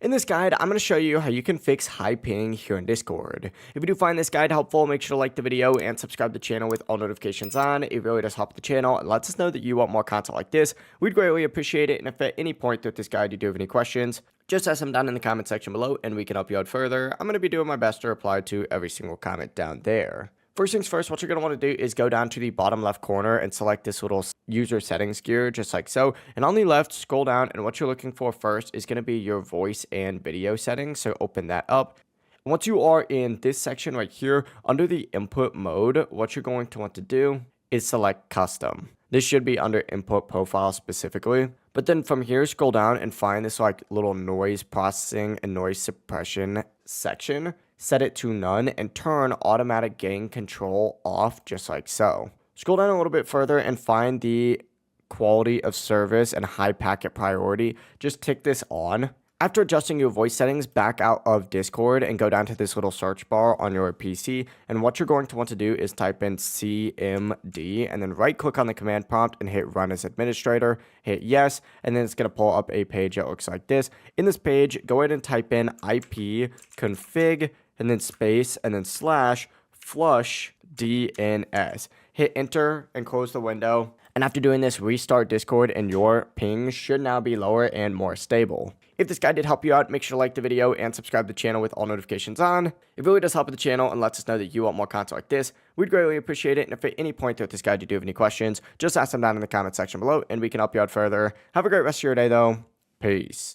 In this guide, I'm going to show you how you can fix high ping here in Discord. If you do find this guide helpful, make sure to like the video and subscribe to the channel with all notifications on. It really does help the channel and lets us know that you want more content like this. We'd greatly appreciate it, and if at any point throughout this guide you do have any questions, just ask them down in the comment section below and we can help you out further. I'm going to be doing my best to reply to every single comment down there. First things first, what you're going to want to do is go down to the bottom left corner and select this little user settings gear, just like so. And on the left, scroll down, and what you're looking for first is going to be your voice and video settings. So open that up. Once you are in this section right here, under the input mode, what you're going to want to do is select custom. This should be under input profile specifically. But then from here, scroll down and find this like little noise processing and noise suppression section. Set it to none and turn automatic gain control off, just like so. Scroll down a little bit further and find the quality of service and high packet priority. Just tick this on. After adjusting your voice settings, back out of Discord and go down to this little search bar on your PC. And what you're going to want to do is type in CMD and then right click on the command prompt and hit run as administrator, hit yes, and then it's going to pull up a page that looks like this. In this page, go ahead and type in IP config and then space and then slash flush DNS. Hit enter and close the window. And after doing this, restart Discord and your ping should now be lower and more stable. If this guide did help you out, make sure to like the video and subscribe to the channel with all notifications on. It really does help the channel and lets us know that you want more content like this. We'd greatly appreciate it. And if at any point throughout this guide you do have any questions, just ask them down in the comment section below and we can help you out further. Have a great rest of your day though. Peace.